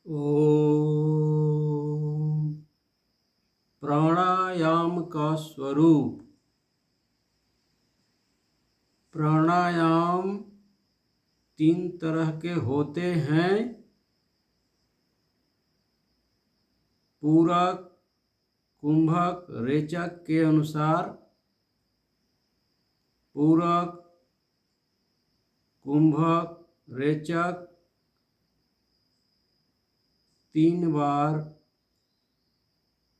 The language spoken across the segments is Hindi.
ओम। प्राणायाम का स्वरूप। प्राणायाम 3 तरह के होते हैं। पूरक, कुंभक, रेचक के अनुसार पूरक, कुंभक, रेचक 3 बार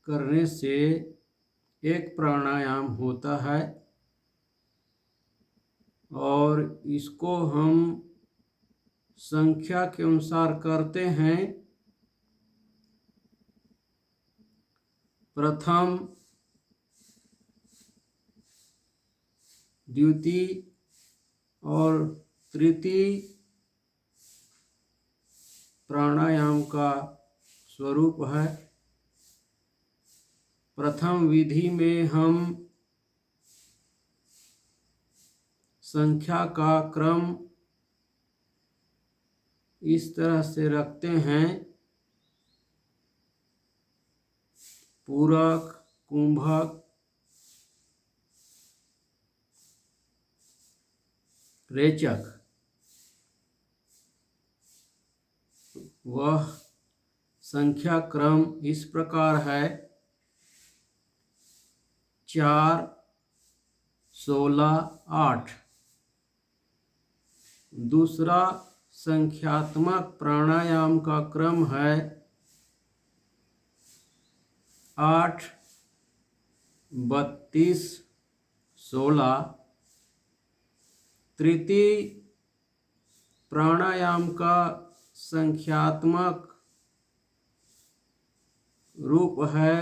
करने से एक प्राणायाम होता है और इसको हम संख्या के अनुसार करते हैं। प्रथम, द्वितीय और तृतीय प्राणायाम का स्वरूप है। प्रथम विधि में हम संख्या का क्रम इस तरह से रखते हैं: पूरक, कुंभक, रेचक। वह संख्या क्रम इस प्रकार है: 4, 16, 8। दूसरा संख्यात्मक प्राणायाम का क्रम है 8, 32, 16। तृतीय प्राणायाम का संख्यात्मक रूप है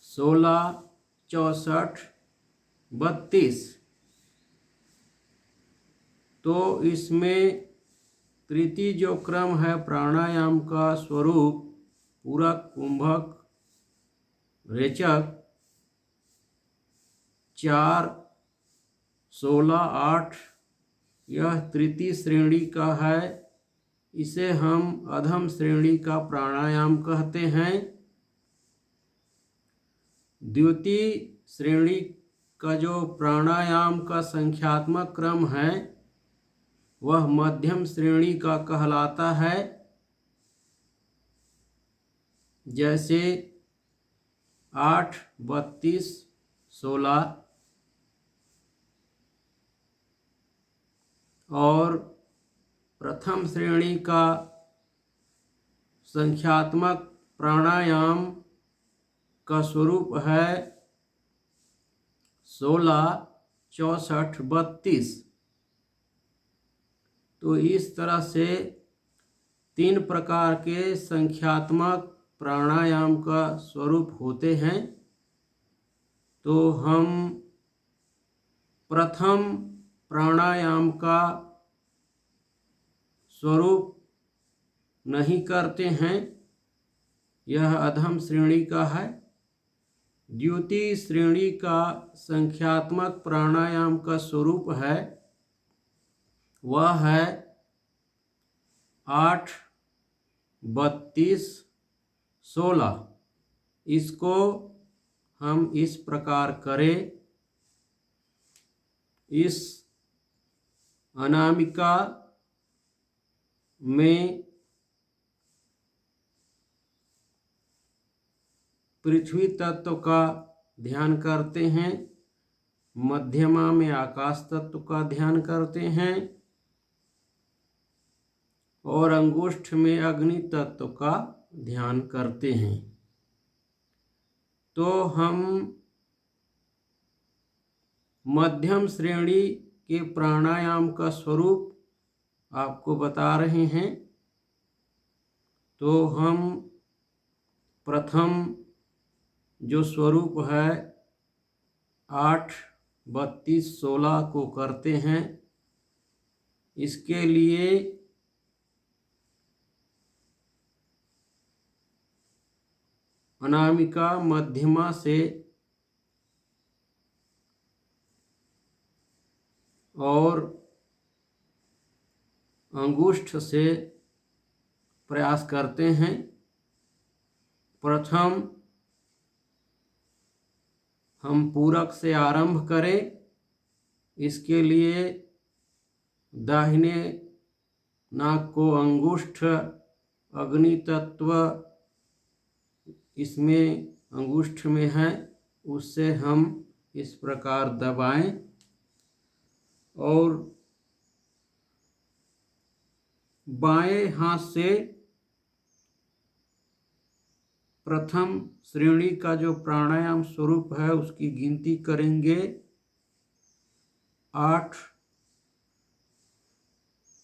16, 64, 32। तो इसमें तृतीय जो क्रम है प्राणायाम का स्वरूप पूरक, कुंभक, रेचक 4, 16, 8 यह तृतीय श्रेणी का है। इसे हम अधम श्रेणी का प्राणायाम कहते हैं। द्वितीय श्रेणी का जो प्राणायाम का संख्यात्मक क्रम है वह मध्यम श्रेणी का कहलाता है। जैसे 8, 32, 16। और प्रथम श्रेणी का संख्यात्मक प्राणायाम का स्वरूप है 16, 64, 32। तो इस तरह से 3 प्रकार के संख्यात्मक प्राणायाम का स्वरूप होते हैं। तो हम प्रथम प्राणायाम का स्वरूप नहीं करते हैं, यह अधम श्रेणी का है। द्वितीय श्रेणी का संख्यात्मक प्राणायाम का स्वरूप है वह है 8, 32, 16। इसको हम इस प्रकार करें: इस अनामिका में पृथ्वी तत्व का ध्यान करते हैं, मध्यमा में आकाश तत्व का ध्यान करते हैं और अंगुष्ठ में अग्नि तत्व का ध्यान करते हैं। तो हम मध्यम श्रेणी के प्राणायाम का स्वरूप आपको बता रहे हैं। तो हम प्रथम जो स्वरूप है 8, 32, 16 को करते हैं। इसके लिए अनामिका मध्यमा से और अंगुष्ठ से प्रयास करते हैं। प्रथम हम पूरक से आरंभ करें। इसके लिए दाहिने नाक को अंगुष्ठ अग्नि तत्व इसमें अंगुष्ठ में है, उससे हम इस प्रकार दबाएं और बाएं हाथ से प्रथम श्रेणी का जो प्राणायाम स्वरूप है उसकी गिनती करेंगे। 8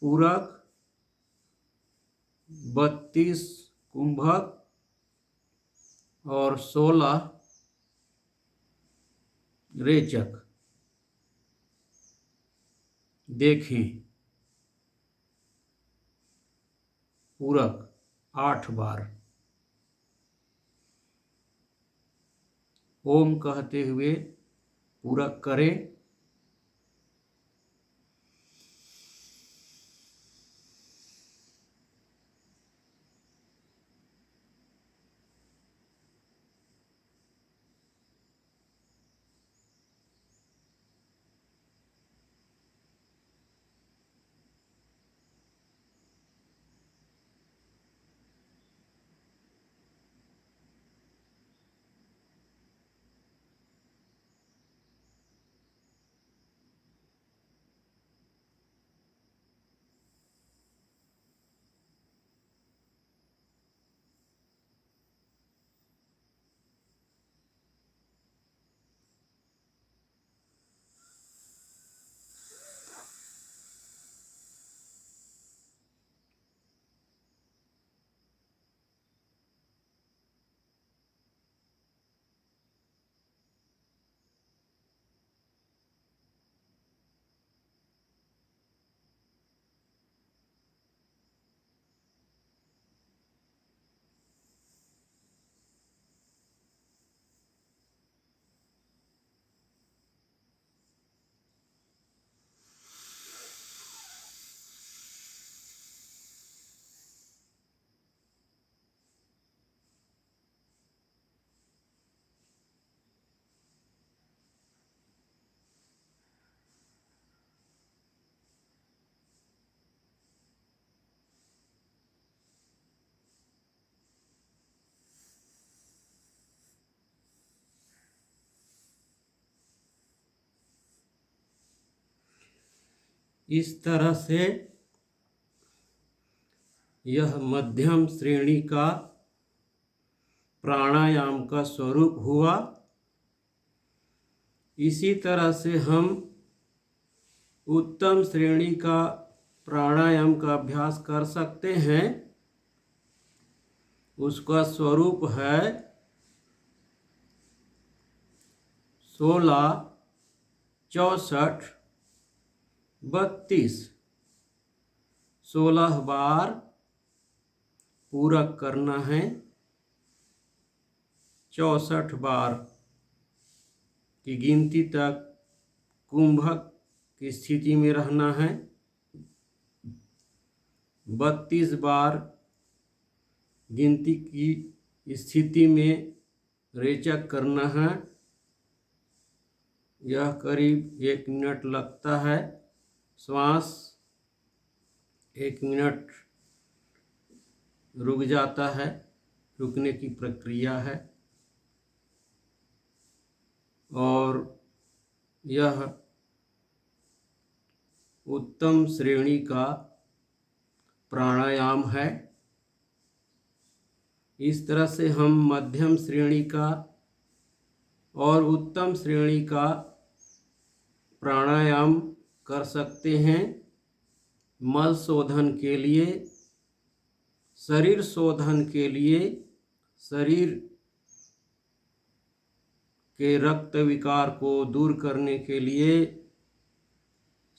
पूरक, 32 कुंभक और 16 रेचक। देखें, पूरक 8 बार ओम कहते हुए पूरक करें। इस तरह से यह मध्यम श्रेणी का प्राणायाम का स्वरूप हुआ। इसी तरह से हम उत्तम श्रेणी का प्राणायाम का अभ्यास कर सकते हैं। उसका स्वरूप है 16, 64, 32। 16 बार पूरक करना है, 64 बार की गिनती तक कुंभक की स्थिति में रहना है, 32 बार गिनती की स्थिति में रेचक करना है। यह करीब 1 मिनट लगता है। श्वास 1 मिनट रुक जाता है, रुकने की प्रक्रिया है। और यह उत्तम श्रेणी का प्राणायाम है। इस तरह से हम मध्यम श्रेणी का और उत्तम श्रेणी का प्राणायाम कर सकते हैं। मल शोधन के लिए, शरीर शोधन के लिए, शरीर के रक्त विकार को दूर करने के लिए,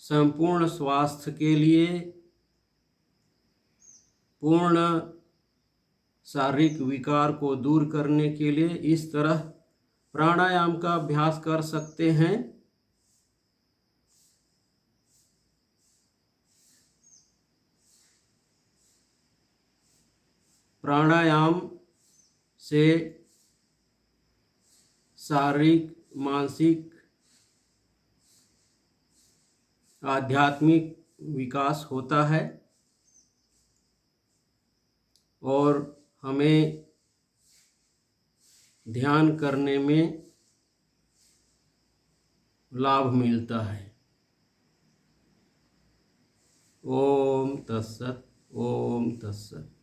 संपूर्ण स्वास्थ्य के लिए, पूर्ण शारीरिक विकार को दूर करने के लिए इस तरह प्राणायाम का अभ्यास कर सकते हैं। प्राणायाम से शारीरिक, मानसिक, आध्यात्मिक विकास होता है और हमें ध्यान करने में लाभ मिलता है। ओम तत्सत, ओम तत्सत।